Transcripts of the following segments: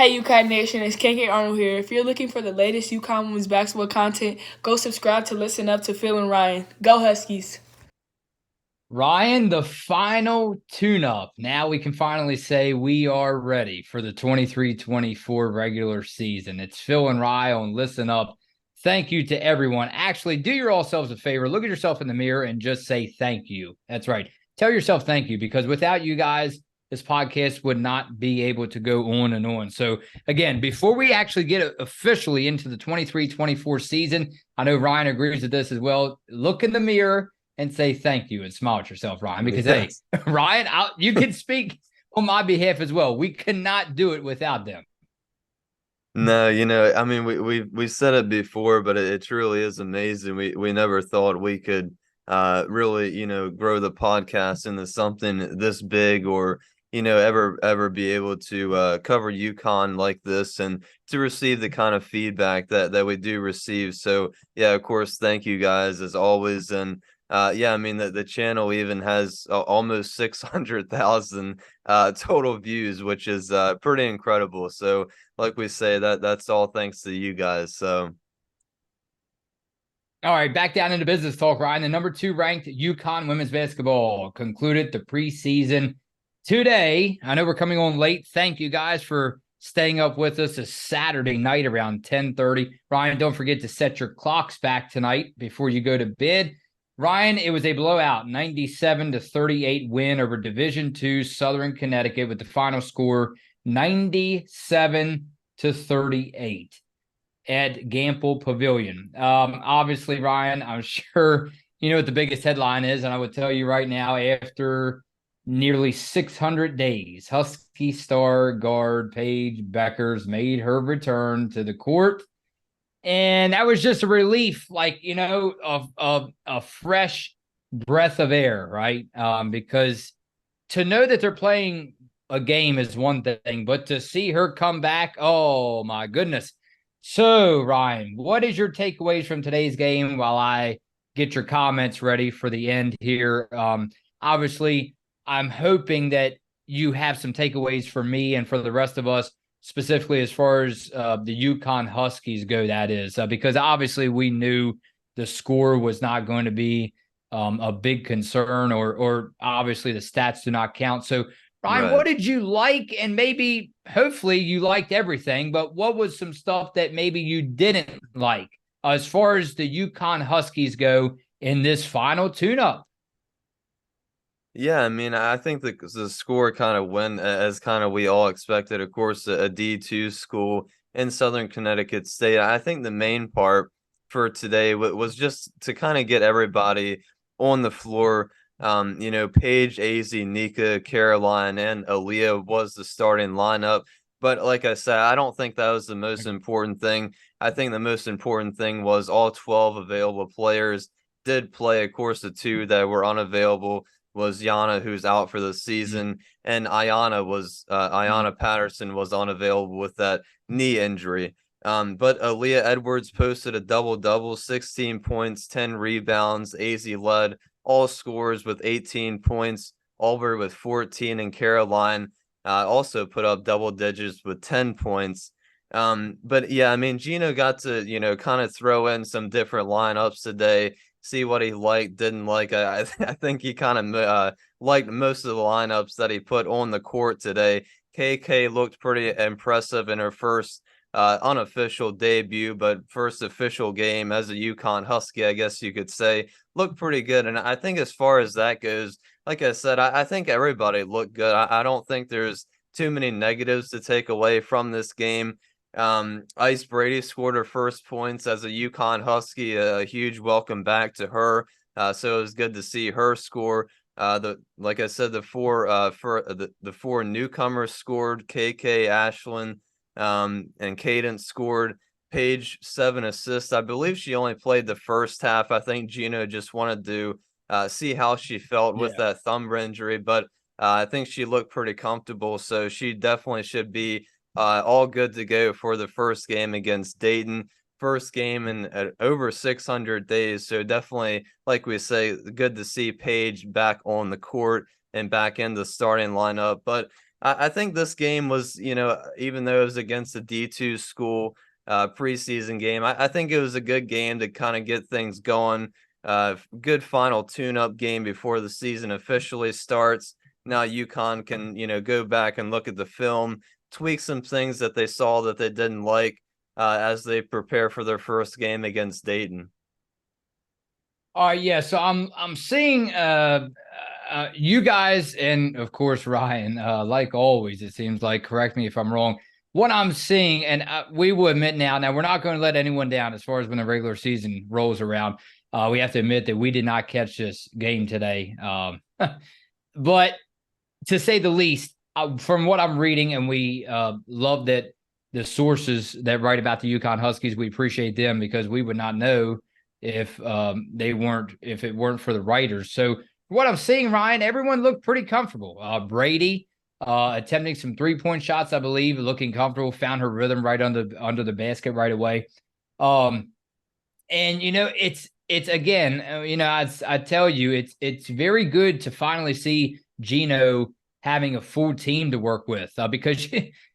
Hey UConn Nation, it's KK Arnold here. If you're looking for the latest UConn women's basketball content, go subscribe to Listen Up to Phil and Ryan. Go Huskies! Ryan, the final tune-up. Now we can finally say we are ready for the 23-24 regular season. It's Phil and Ryan on Listen Up. Thank you to everyone. Actually, do yourselves a favor. Look at yourself in the mirror and just say thank you. That's right. Tell yourself thank you, because without you guys, this podcast would not be able to go on and on. So again, before we actually get officially into the 23-24 season, I know Ryan agrees with this as well. Look in the mirror and say thank you and smile at yourself, Ryan, because hey, Ryan, you can speak on my behalf as well. We cannot do it without them. No, I mean, we said it before, but it truly is amazing. We never thought we could really, grow the podcast into something this big, or ever be able to cover UConn like this, and to receive the kind of feedback that we do receive. So yeah, of course, thank you guys as always. And yeah, I mean, the channel even has almost 600,000 total views, which is pretty incredible. So like we say, that's all thanks to you guys. So all right, back down into business talk, Ryan. The number 2 ranked UConn women's basketball concluded the preseason today. I know we're coming on late. Thank you guys for staying up with us this Saturday night around 10:30. Ryan, don't forget to set your clocks back tonight before you go to bed. Ryan, it was a blowout, 97-38 win over Division II Southern Connecticut, with the final score 97-38 at Gamble Pavilion. Obviously, Ryan, I'm sure you know what the biggest headline is, and I would tell you right now, after nearly 600 days, Husky star guard Paige Beckers made her return to the court. And that was just a relief, like, of a fresh breath of air, right? Because to know that they're playing a game is one thing, but to see her come back, oh my goodness. So, Ryan, what is your takeaways from today's game while I get your comments ready for the end here? Obviously, I'm hoping that you have some takeaways for me and for the rest of us, specifically as far as the UConn Huskies go, that is, because obviously we knew the score was not going to be a big concern, or obviously the stats do not count. So, Ryan, right. what did you like? And maybe, hopefully, you liked everything, but what was some stuff that maybe you didn't like as far as the UConn Huskies go in this final tune-up? Yeah, I mean, I think the score kind of went as kind of we all expected. Of course, a D2 school in Southern Connecticut State. I think the main part for today was just to kind of get everybody on the floor. Paige, Azzi, Nika, Caroline, and Aaliyah was the starting lineup. But like I said, I don't think that was the most important thing. I think the most important thing was all 12 available players did play. Of course, the 2 that were unavailable was Yana, who's out for the season, and Ayanna Patterson was unavailable with that knee injury. But Aaliyah Edwards posted a double-double, 16 points, 10 rebounds. Azzi led all scores with 18 points, Albert with 14, and Caroline also put up double digits with 10 points. But yeah, I mean, Gino got to, kind of throw in some different lineups today, see what he liked, didn't like. I think he kind of liked most of the lineups that he put on the court today. KK looked pretty impressive in her first unofficial debut, but first official game as a UConn Husky, I guess you could say, looked pretty good. And I think as far as that goes, like I said, I think everybody looked good. I don't think there's too many negatives to take away from this game. Ice Brady scored her first points as a UConn Husky. A huge welcome back to her. So it was good to see her score. Like I said, the four newcomers scored. KK, Ashlyn, and Cadence scored. Paige 7 assists. I believe she only played the first half. I think Gino just wanted to see how she felt with that thumb injury, but I think she looked pretty comfortable. So she definitely should be all good to go for the first game against Dayton. First game in over 600 days. So definitely, like we say, good to see Paige back on the court and back in the starting lineup. But I think this game was, even though it was against a D2 school, preseason game, I think it was a good game to kind of get things going. Good final tune-up game before the season officially starts. Now UConn can, go back and look at the film, tweak some things that they saw that they didn't like, as they prepare for their first game against Dayton. Yeah, so I'm seeing you guys, and of course Ryan, like always, it seems like, correct me if I'm wrong. What I'm seeing, and we will admit now we're not going to let anyone down as far as when the regular season rolls around. We have to admit that we did not catch this game today. But to say the least, from what I'm reading, and we love that the sources that write about the UConn Huskies, we appreciate them, because we would not know if it weren't for the writers. So what I'm seeing, Ryan, everyone looked pretty comfortable. Brady attempting some 3-point shots, I believe, looking comfortable, found her rhythm right under the basket right away. And it's again, I tell you, it's very good to finally see Gino having a full team to work with, because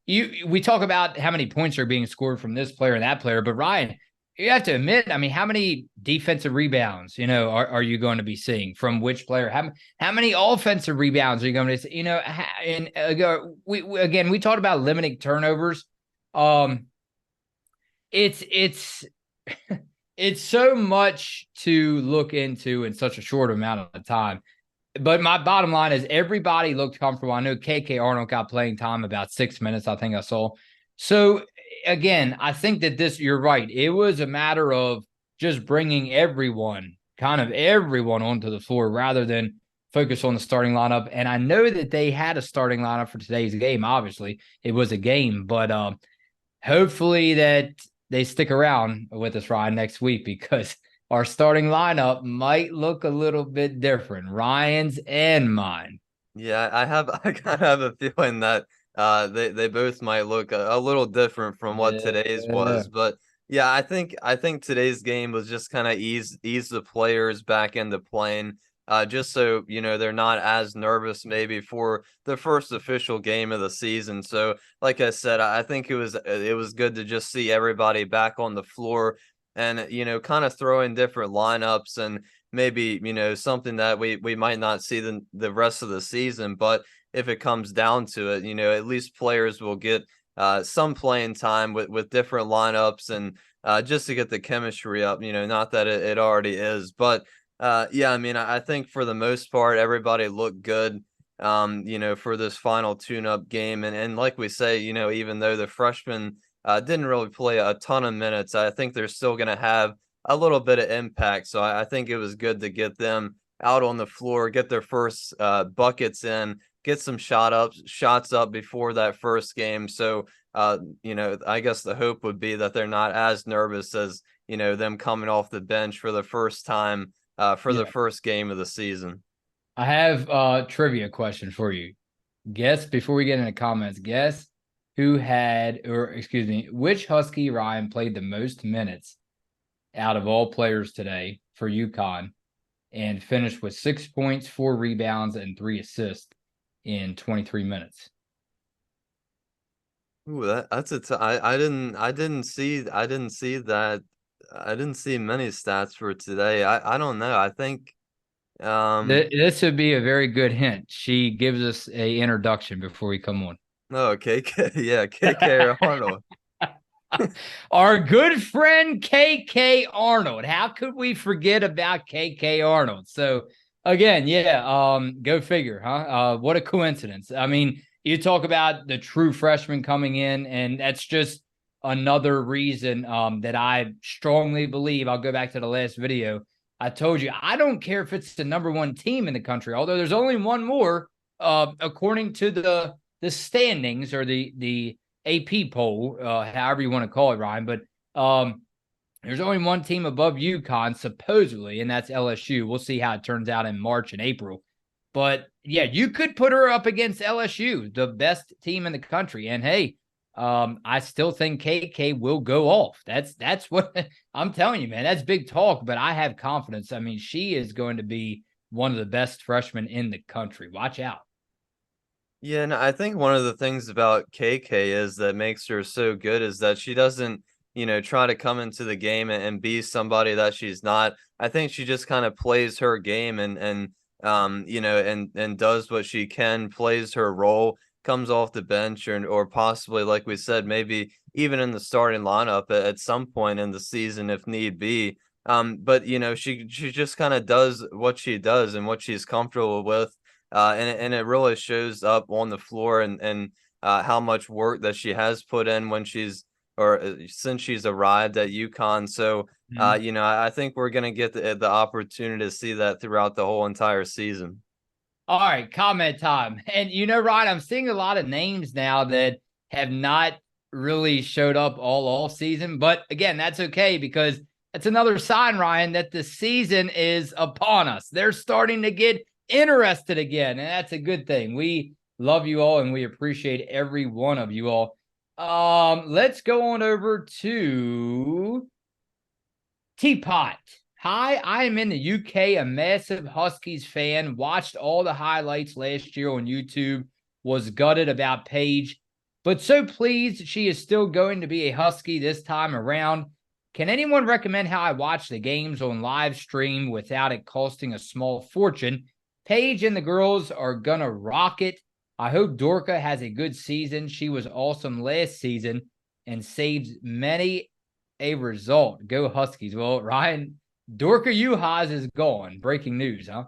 we talk about how many points are being scored from this player and that player, but Ryan, you have to admit, I mean, how many defensive rebounds, are you going to be seeing from which player? How many offensive rebounds are you going to see? And we talked about limiting turnovers. It's it's so much to look into in such a short amount of time. But my bottom line is everybody looked comfortable. I know KK Arnold got playing time about 6 minutes, I think I saw. So again, I think that you're right. It was a matter of just bringing everyone onto the floor rather than focus on the starting lineup. And I know that they had a starting lineup for today's game. Obviously, it was a game, but hopefully that they stick around with us, Ryan, next week, because our starting lineup might look a little bit different, Ryan's and mine. Yeah, I kind of have a feeling that they both might look a little different from what today's Yeah. was. But yeah, I think today's game was just kind of ease the players back into playing, just so they're not as nervous maybe for the first official game of the season. So like I said, I think it was good to just see everybody back on the floor, and kind of throw in different lineups, and maybe something that we might not see the rest of the season. But if it comes down to it, at least players will get some playing time with different lineups, and just to get the chemistry up, not that it already is. But yeah, I mean, I think for the most part everybody looked good, for this final tune-up game. And like we say, even though the freshmen didn't really play a ton of minutes, I think they're still going to have a little bit of impact. So I think it was good to get them out on the floor, get their first buckets in, get some shots up before that first game. So I guess the hope would be that they're not as nervous as them coming off the bench for the first time for the first game of the season. I have a trivia question for you. Before we get into comments, guess which Husky, Ryan, played the most minutes out of all players today for UConn and finished with 6 points, 4 rebounds, and 3 assists in 23 minutes. Ooh, I didn't see that. I didn't see many stats for today. I don't know. I think This would be a very good hint. She gives us a introduction before we come on. oh, KK, yeah, KK Arnold. Our good friend KK Arnold. How could we forget about KK Arnold? So again, go figure, huh? What a coincidence. I mean, you talk about the true freshman coming in, and that's just another reason that I strongly believe. I'll go back to the last video. I told you, I don't care if it's the number 1 team in the country, although there's only one more, according to the standings or the AP poll, however you want to call it, Ryan. But there's only one team above UConn, supposedly, and that's LSU. We'll see how it turns out in March and April. But yeah, you could put her up against LSU, the best team in the country. And hey, I still think KK will go off. That's what I'm telling you, man. That's big talk, but I have confidence. I mean, she is going to be one of the best freshmen in the country. Watch out. Yeah, and I think one of the things about KK is that makes her so good is that she doesn't, try to come into the game and be somebody that she's not. I think she just kind of plays her game and does what she can, plays her role, comes off the bench or possibly, like we said, maybe even in the starting lineup at some point in the season if need be. But she just kind of does what she does and what she's comfortable with, and it really shows up on the floor and how much work that she has put in when she's or since she's arrived at UConn. So I think we're gonna get the opportunity to see that throughout the whole entire season. All right, comment time. And Ryan, I'm seeing a lot of names now that have not really showed up all off season. But again, that's okay because that's another sign, Ryan, that the season is upon us. They're starting to get interested again, and that's a good thing. We love you all and we appreciate every one of you all. Let's go on over to Teapot. Hi, I am in the UK, a massive Huskies fan. Watched all the highlights last year on YouTube. Was gutted about Paige, but so pleased she is still going to be a Husky this time around. Can anyone recommend how I watch the games on live stream without it costing a small fortune? Paige and the girls are gonna rock it. I hope Dorka has a good season. She was awesome last season and saved many a result. Go Huskies. Well, Ryan, Dorka Uhas is gone. Breaking news, huh?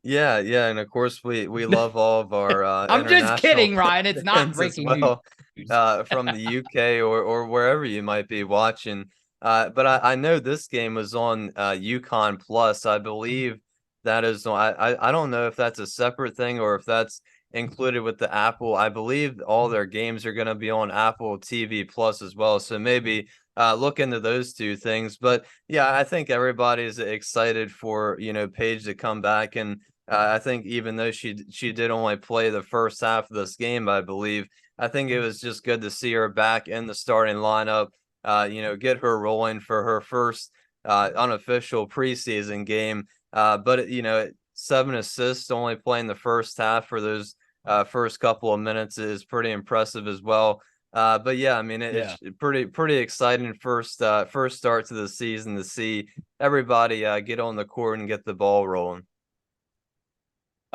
Yeah, yeah, and of course we love all of our I'm just international kidding, Ryan. It's not fans as breaking well, news. from the UK or wherever you might be watching. But I know this game was on UConn Plus. I believe that is on. I don't know if that's a separate thing or if that's included with the Apple. I believe all their games are going to be on Apple TV Plus as well. So maybe look into those two things. But yeah, I think everybody's excited for Paige to come back and. I think even though she did only play the first half of this game, I believe, I think it was just good to see her back in the starting lineup. Get her rolling for her first unofficial preseason game. But 7 assists, only playing the first half for those first couple of minutes is pretty impressive as well. But yeah, I mean it's pretty exciting first start to the season to see everybody get on the court and get the ball rolling.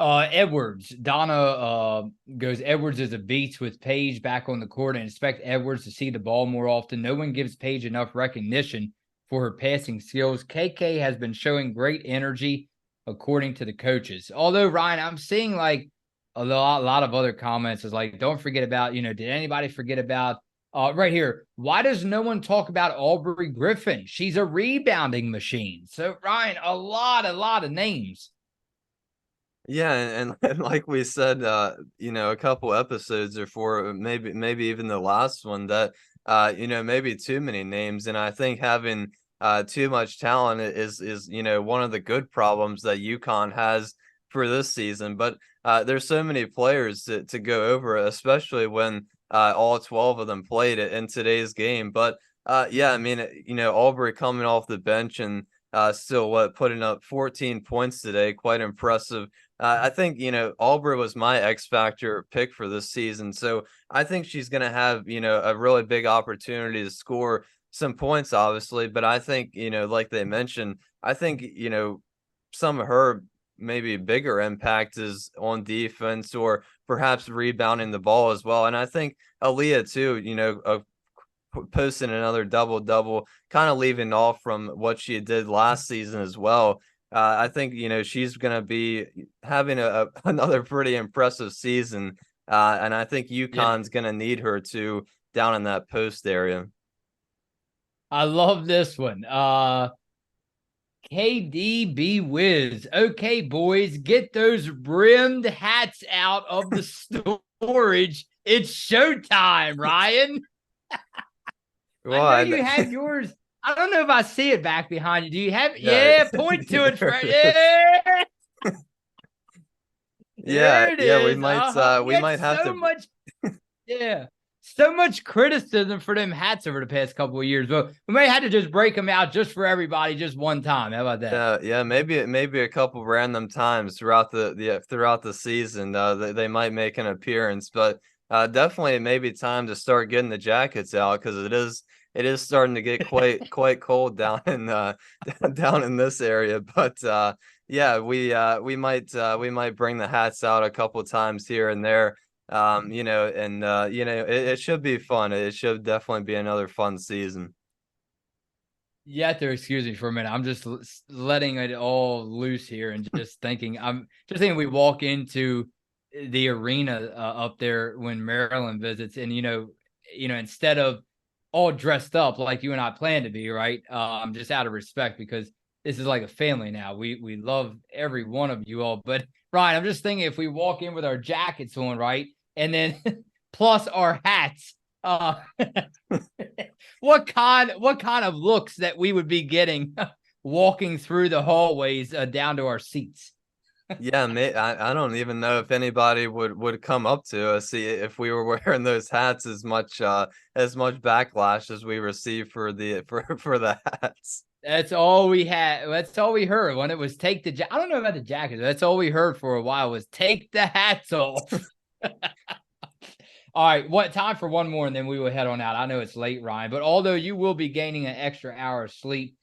Edwards. Donna goes, Edwards is a beast with Paige back on the court and expect Edwards to see the ball more often. No one gives Paige enough recognition for her passing skills. KK has been showing great energy according to the coaches. Although, Ryan, I'm seeing like a lot of other comments is like, don't forget about, did anybody forget about right here? Why does no one talk about Aubrey Griffin? She's a rebounding machine. So, Ryan, a lot of names. Yeah, and like we said, a couple episodes before, maybe even the last one, that maybe too many names, and I think having too much talent is one of the good problems that UConn has for this season. But there's so many players to go over, especially when all 12 of them played it in today's game. But yeah, I mean, Aubrey coming off the bench and still putting up 14 points today, quite impressive. I think, Aubrey was my X Factor pick for this season. So I think she's going to have, a really big opportunity to score some points, obviously. But I think, like they mentioned, I think, some of her maybe bigger impact is on defense or perhaps rebounding the ball as well. And I think Aaliyah, too, posting another double, kind of leaving off from what she did last season as well. I think she's going to be having another pretty impressive season, and I think UConn's going to need her to down in that post area. I love this one. KDB Wiz. Okay, boys, get those brimmed hats out of the storage. It's showtime, Ryan. Well, I know you have yours. I don't know if I see it back behind you. Do you have? Yeah, point to it. Yeah. Yeah, There it is. we might have so to. much. Yeah. so much criticism for them hats over the past couple of years, but we may have to just break them out just for everybody, just one time. How about that? Yeah, maybe a couple random times throughout the season, they might make an appearance, but definitely it may be time to start getting the jackets out because it is starting to get quite cold down in down in this area. But yeah, we might bring the hats out a couple times here and there. And it should be fun. It should definitely be another fun season. You have to excuse me for a minute. I'm just letting it all loose here and just thinking. I'm just thinking we walk into the arena up there when Maryland visits, and instead of all dressed up like you and I plan to be, right? Just out of respect because this is like a family now. We love every one of you all, but Ryan, I'm just thinking if we walk in with our jackets on, right, and then plus our hats. What kind of looks that we would be getting walking through the hallways down to our seats? Yeah, I don't even know if anybody would come up to us see if we were wearing those hats as much backlash as we received for the hats. That's all we had. That's all we heard when it was take the I don't know about the jackets. That's all we heard for a while was take the hats off. All right, what time for one more, and then we will head on out. I know it's late, Ryan, but although you will be gaining an extra hour of sleep,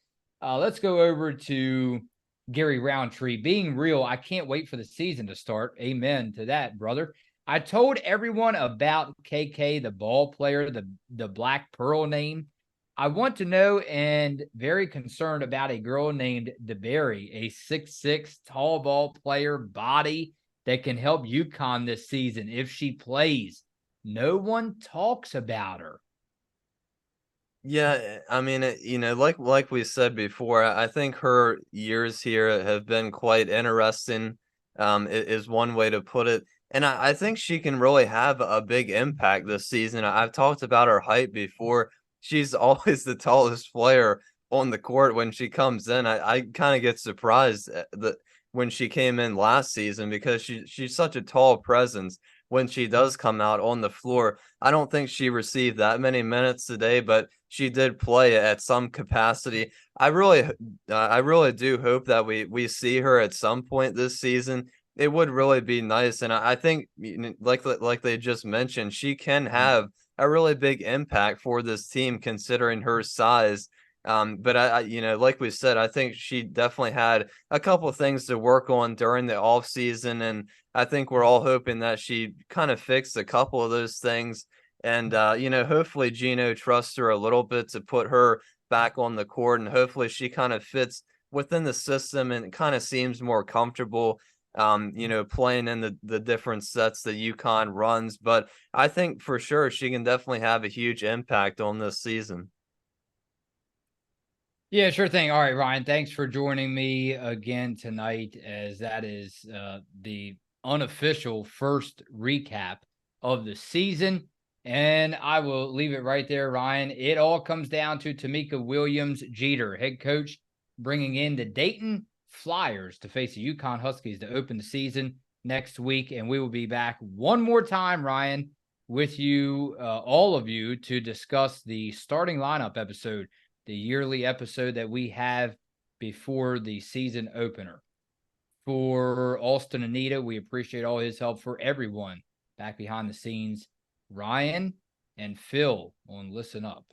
let's go over to Gary Roundtree. Being real, I can't wait for the season to start. Amen to that, brother. I told everyone about KK, the ball player, the Black Pearl name. I want to know and very concerned about a girl named DeBerry, a 6'6", tall ball player, body that can help UConn this season if she plays. No one talks about her. Yeah, I mean, like we said before, I think her years here have been quite interesting, is one way to put it. And I think she can really have a big impact this season. I've talked about her height before. She's always the tallest player on the court when she comes in. I kind of get surprised that when she came in last season because she's such a tall presence when she does come out on the floor. I don't think she received that many minutes today, but she did play at some capacity. I really do hope that we see her at some point this season. It would really be nice, and I think like they just mentioned, she can have a really big impact for this team considering her size. But like we said, I think she definitely had a couple of things to work on during the off season, and I think we're all hoping that she kind of fixed a couple of those things. And hopefully Gino trusts her a little bit to put her back on the court, and hopefully she kind of fits within the system and kind of seems more comfortable. Playing in the different sets that UConn runs, but I think for sure she can definitely have a huge impact on this season. Yeah, sure thing. All right, Ryan, thanks for joining me again tonight, as that is the unofficial first recap of the season. And I will leave it right there, Ryan. It all comes down to Tamika Williams Jeter, head coach, bringing in the Dayton Flyers to face the UConn Huskies to open the season next week. And we will be back one more time, Ryan, with you, all of you, to discuss the starting lineup episode, the yearly episode that we have before the season opener. For Alston Anita, we appreciate all his help. For everyone back behind the scenes, Ryan and Phil on Listen Up.